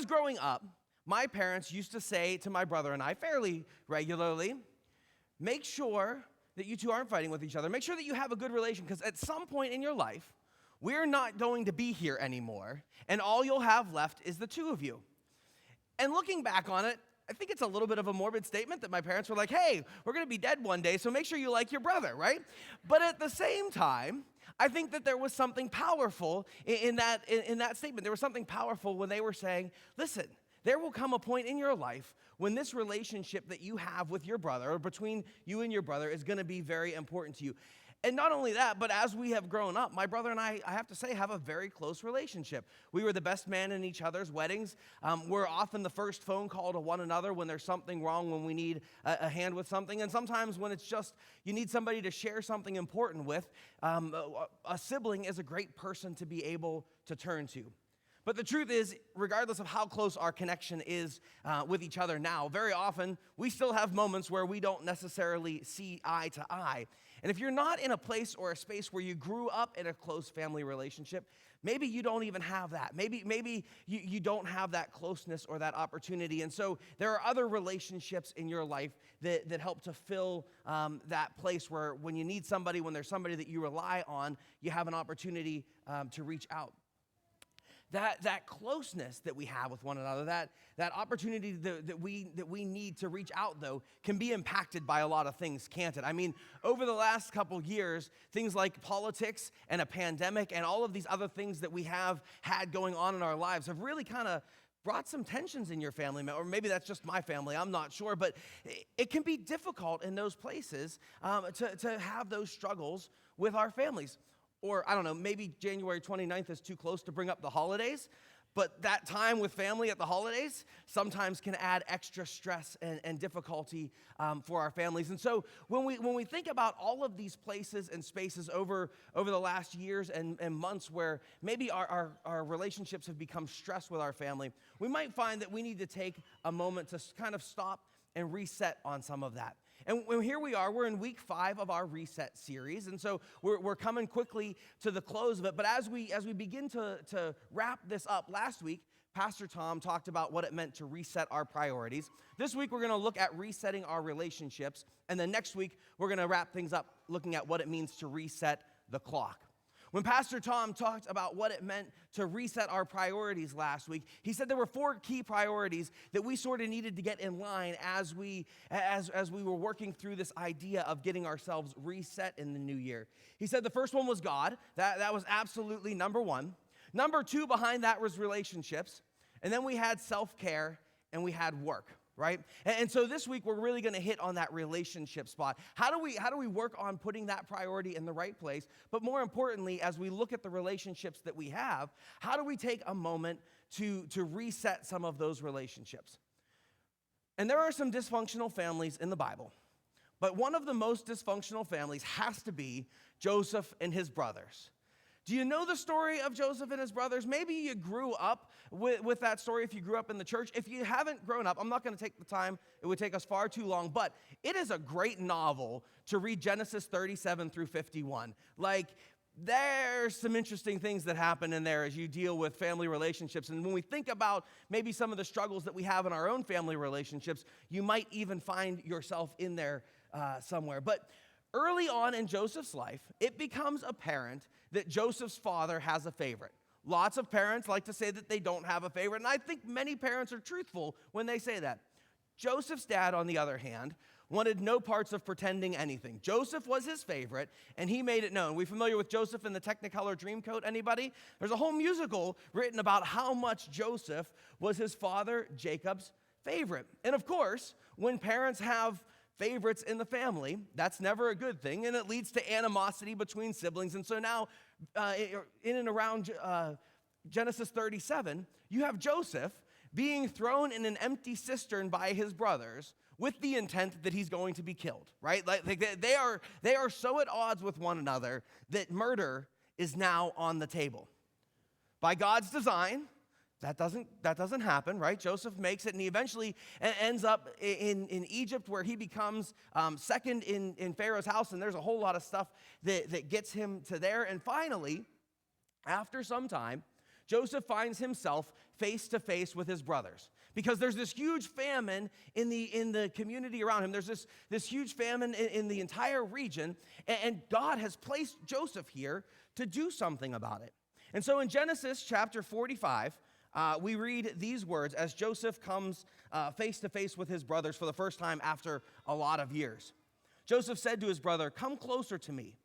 was growing up, my parents used to say to my brother and I fairly regularly, make sure that you two aren't fighting with each other. Make sure that you have a good relation, because at some point in your life, we're not going to be here anymore, and all you'll have left is the two of you. And looking back on it, I think it's a little bit of a morbid statement that my parents were like, hey, we're going to be dead one day, so make sure you like your brother, right? But at the same time, I think that there was something powerful in that statement. There was something powerful when they were saying, listen, there will come a point in your life when this relationship that you have with your brother, or between you and your brother, is going to be very important to you. And not only that, but as we have grown up, my brother and I have to say, have a very close relationship. We were the best man in each other's weddings. We're often the first phone call to one another when there's something wrong, when we need a hand with something. And sometimes when it's just you need somebody to share something important with, a sibling is a great person to be able to turn to. But the truth is, regardless of how close our connection is with each other now, very often we still have moments where we don't necessarily see eye to eye. And if you're not in a place or a space where you grew up in a close family relationship, maybe you don't even have that. Maybe you don't have that closeness or that opportunity. And so there are other relationships in your life that help to fill that place where when you need somebody, when there's somebody that you rely on, you have an opportunity to reach out. That closeness that we have with one another, that opportunity that we need to reach out, though, can be impacted by a lot of things, can't it? I mean, over the last couple years, things like politics and a pandemic and all of these other things that we have had going on in our lives have really kind of brought some tensions in your family, or maybe that's just my family, I'm not sure, but it can be difficult in those places to have those struggles with our families. Or, I don't know, maybe January 29th is too close to bring up the holidays, but that time with family at the holidays sometimes can add extra stress and difficulty for our families. And so when we think about all of these places and spaces over the last years and months where maybe our relationships have become stressed with our family, we might find that we need to take a moment to kind of stop and reset on some of that. And here we are, we're in week 5 of our reset series, and so we're coming quickly to the close of it. But as we begin to wrap this up, last week, Pastor Tom talked about what it meant to reset our priorities. This week, we're going to look at resetting our relationships, and then next week, we're going to wrap things up looking at what it means to reset the clock. When Pastor Tom talked about what it meant to reset our priorities last week, he said there were 4 key priorities that we sort of needed to get in line as we were working through this idea of getting ourselves reset in the new year. He said the first one was God. That was absolutely number 1. Number 2 behind that was relationships. And then we had self-care and we had work. Right? And so this week, we're really going to hit on that relationship spot. How do we work on putting that priority in the right place? But more importantly, as we look at the relationships that we have, how do we take a moment to reset some of those relationships? And there are some dysfunctional families in the Bible, but one of the most dysfunctional families has to be Joseph and his brothers. Do you know the story of Joseph and his brothers? Maybe you grew up with that story if you grew up in the church. If you haven't grown up, I'm not going to take the time. It would take us far too long. But it is a great novel to read Genesis 37 through 51. Like, there's some interesting things that happen in there as you deal with family relationships. And when we think about maybe some of the struggles that we have in our own family relationships, you might even find yourself in there somewhere. But early on in Joseph's life, it becomes apparent that Joseph's father has a favorite. Lots of parents like to say that they don't have a favorite, and I think many parents are truthful when they say that. Joseph's dad, on the other hand, wanted no parts of pretending anything. Joseph was his favorite, and he made it known. We familiar with Joseph and the Technicolor Dreamcoat, anybody? There's a whole musical written about how much Joseph was his father Jacob's favorite. And of course, when parents have favorites in the family, that's never a good thing, and it leads to animosity between siblings. And so now, in and around Genesis 37, you have Joseph being thrown in an empty cistern by his brothers with the intent that he's going to be killed, right? Like they are so at odds with one another that murder is now on the table. By God's design, that doesn't happen, right? Joseph makes it, and he eventually ends up in Egypt, where he becomes second in Pharaoh's house, and there's a whole lot of stuff that gets him to there. And finally, after some time, Joseph finds himself face to face with his brothers because there's this huge famine in the community around him. There's this huge famine in the entire region, and God has placed Joseph here to do something about it. And so in Genesis chapter 45, we read these words as Joseph comes face to face with his brothers for the first time after a lot of years. Joseph said to his brother, "Come closer to me."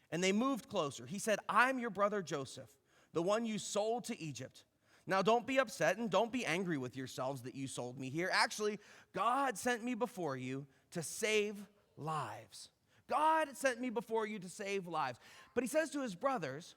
And they moved closer. He said, "I'm your brother Joseph, the one you sold to Egypt. Now don't be upset and don't be angry with yourselves that you sold me here. Actually, God sent me before you to save lives." God sent me before you to save lives. But he says to his brothers,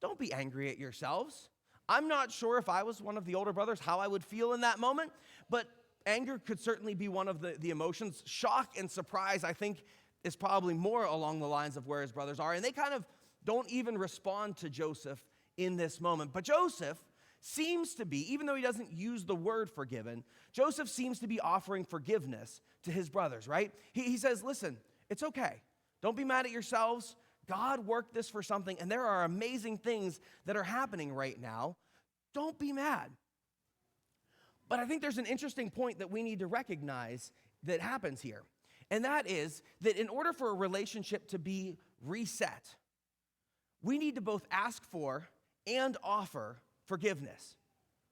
don't be angry at yourselves. I'm not sure if I was one of the older brothers, how I would feel in that moment, but anger could certainly be one of the emotions. Shock and surprise, I think, is probably more along the lines of where his brothers are. And they kind of don't even respond to Joseph in this moment. But Joseph seems to be, even though he doesn't use the word forgiven, Joseph seems to be offering forgiveness to his brothers, right? He says, listen, it's okay. Don't be mad at yourselves. God worked this for something, and there are amazing things that are happening right now. Don't be mad. But I think there's an interesting point that we need to recognize that happens here. And that is that in order for a relationship to be reset, we need to both ask for and offer forgiveness,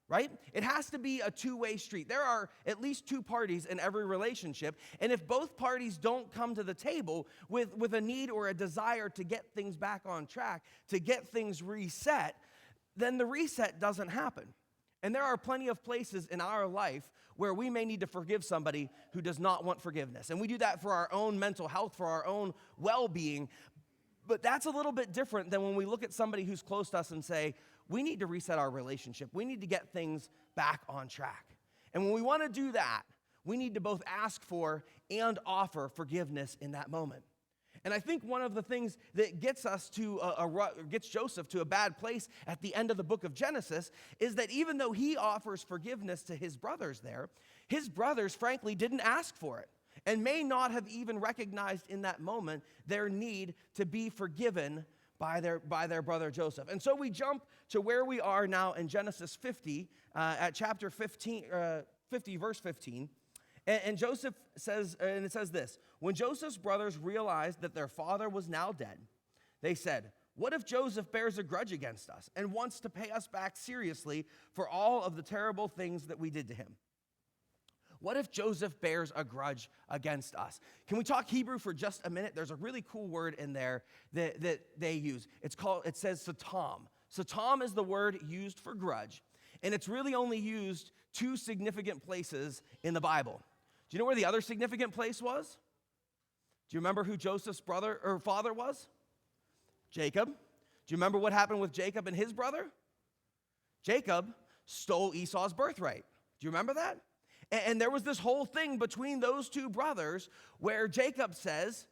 right? It has to be a two-way street. There are at least two parties in every relationship, and if both parties don't come to the table with a need or a desire to get things back on track, to get things reset, then the reset doesn't happen. And there are plenty of places in our life where we may need to forgive somebody who does not want forgiveness. And we do that for our own mental health, for our own well-being. But that's a little bit different than when we look at somebody who's close to us and say, we need to reset our relationship. We need to get things back on track. And when we want to do that, we need to both ask for and offer forgiveness in that moment. And I think one of the things that gets us to gets Joseph to a bad place at the end of the book of Genesis is that even though he offers forgiveness to his brothers there, his brothers, frankly, didn't ask for it and may not have even recognized in that moment their need to be forgiven by their brother Joseph. And so we jump to where we are now in Genesis 50, at chapter 50, verse 15. And Joseph says, and it says this, when Joseph's brothers realized that their father was now dead, they said, what if Joseph bears a grudge against us and wants to pay us back seriously for all of the terrible things that we did to him? What if Joseph bears a grudge against us? Can we talk Hebrew for just a minute? There's a really cool word in there that they use. It says satam. Satam is the word used for grudge, and it's really only used two significant places in the Bible. Do you know where the other significant place was? Do you remember who Joseph's brother or father was? Jacob. Do you remember what happened with Jacob and his brother? Jacob stole Esau's birthright. Do you remember that? And there was this whole thing between those two brothers where Jacob says,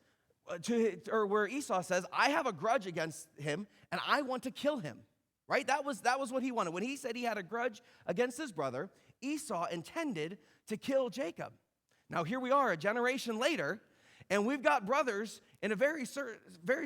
where Esau says, I have a grudge against him and I want to kill him. Right? That was what he wanted. When he said he had a grudge against his brother, Esau intended to kill Jacob. Now here we are a generation later, and we've got brothers in a very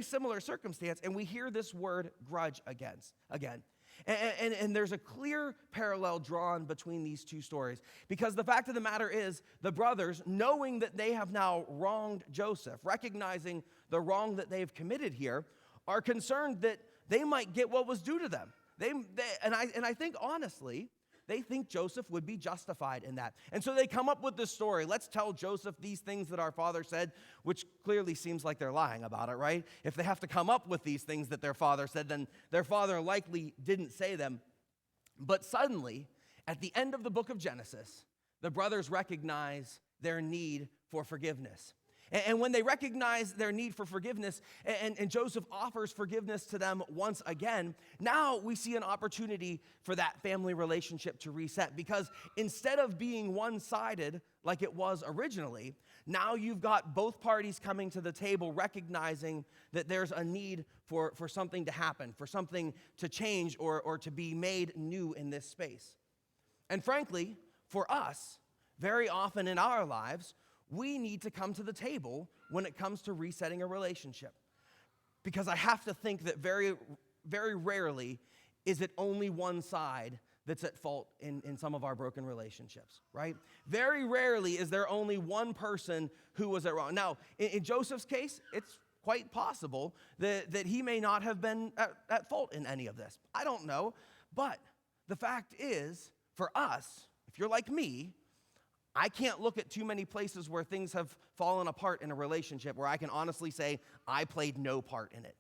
similar circumstance, and we hear this word grudge again. And there's a clear parallel drawn between these two stories, because the fact of the matter is the brothers, knowing that they have now wronged Joseph, recognizing the wrong that they've committed here, are concerned that they might get what was due to them. I think honestly, they think Joseph would be justified in that. And so they come up with this story. Let's tell Joseph these things that our father said, which clearly seems like they're lying about it, right? If they have to come up with these things that their father said, then their father likely didn't say them. But suddenly, at the end of the book of Genesis, the brothers recognize their need for forgiveness. And when they recognize their need for forgiveness, and Joseph offers forgiveness to them once again, now we see an opportunity for that family relationship to reset. Because instead of being one-sided like it was originally, now you've got both parties coming to the table recognizing that there's a need for something to happen, for something to change or to be made new in this space. And frankly, for us, very often in our lives, we need to come to the table when it comes to resetting a relationship. Because I have to think that very, very rarely is it only one side that's at fault in some of our broken relationships, right? Very rarely is there only one person who was at wrong. Now, in Joseph's case, it's quite possible that he may not have been at fault in any of this. I don't know. But the fact is, for us, if you're like me, I can't look at too many places where things have fallen apart in a relationship where I can honestly say I played no part in it.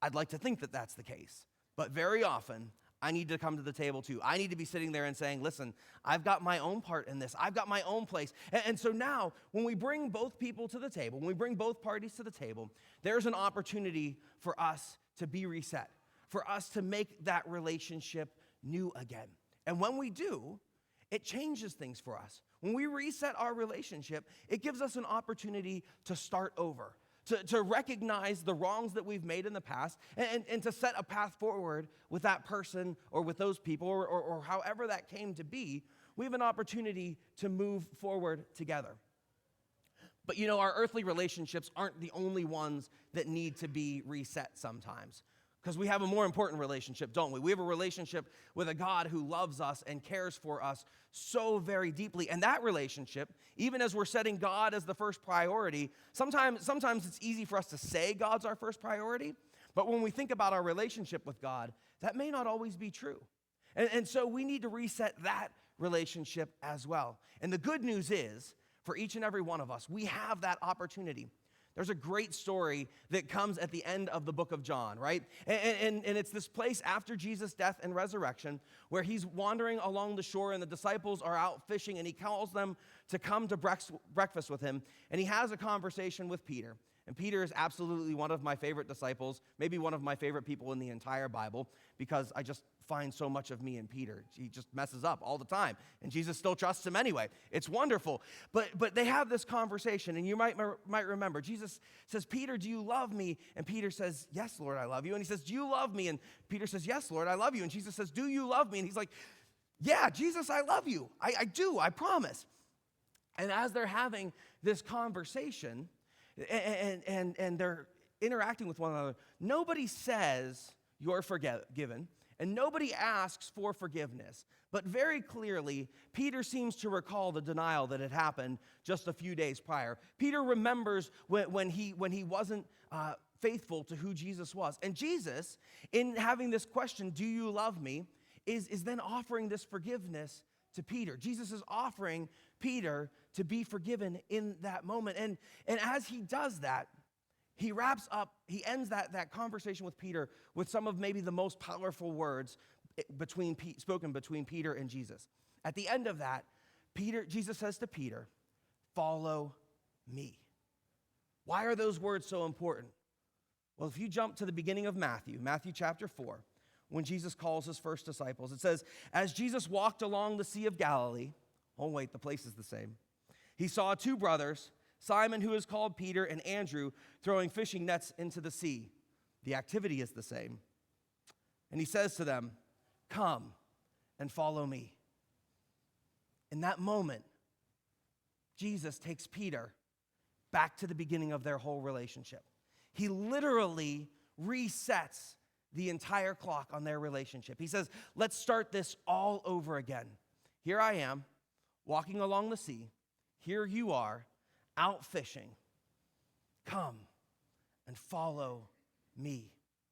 I'd like to think that that's the case. But very often, I need to come to the table too. I need to be sitting there and saying, listen, I've got my own part in this. I've got my own place. And so now, when we bring both people to the table, when we bring both parties to the table, there's an opportunity for us to be reset, for us to make that relationship new again. And when we do, it changes things for us. When we reset our relationship, it gives us an opportunity to start over, to recognize the wrongs that we've made in the past, and to set a path forward with that person or with those people or however that came to be. We have an opportunity to move forward together. But you know, our earthly relationships aren't the only ones that need to be reset sometimes. Because we have a more important relationship, don't we? We have a relationship with a God who loves us and cares for us so very deeply. And that relationship, even as we're setting God as the first priority, sometimes it's easy for us to say God's our first priority. But when we think about our relationship with God, that may not always be true. And so we need to reset that relationship as well. And the good news is, for each and every one of us, we have that opportunity. There's a great story that comes at the end of the book of John, right? And it's this place after Jesus' death and resurrection where he's wandering along the shore and the disciples are out fishing and he calls them to come to breakfast with him. And he has a conversation with Peter. And Peter is absolutely one of my favorite disciples, maybe one of my favorite people in the entire Bible, because I just find so much of me in Peter. He just messes up all the time, and Jesus still trusts him anyway. It's wonderful. But they have this conversation, and you might remember, Jesus says, Peter, do you love me? And Peter says, yes, Lord, I love you. And he says, do you love me? And Peter says, yes, Lord, I love you. And Jesus says, do you love me? And he's like, yeah, Jesus, I love you. I do, I promise. And as they're having this conversation, and they're interacting with one another, nobody says you're forgiven, and nobody asks for forgiveness. But very clearly, Peter seems to recall the denial that had happened just a few days prior. Peter remembers when he wasn't faithful to who Jesus was. And Jesus, in having this question, do you love me, is then offering this forgiveness to Peter. Jesus is offering Peter to be forgiven in that moment. And as he does that, he ends that conversation with Peter with some of maybe the most powerful words spoken between Peter and Jesus. At the end of that, Jesus says to Peter, follow me. Why are those words so important? Well, if you jump to the beginning of Matthew chapter 4, when Jesus calls his first disciples, it says, as Jesus walked along the Sea of Galilee, oh wait, the place is the same, he saw two brothers, Simon, who is called Peter, and Andrew, throwing fishing nets into the sea. The activity is the same. And he says to them, come and follow me. In that moment, Jesus takes Peter back to the beginning of their whole relationship. He literally resets the entire clock on their relationship. He says, let's start this all over again. Here I am, walking along the sea. Here you are, out fishing. Come and follow me.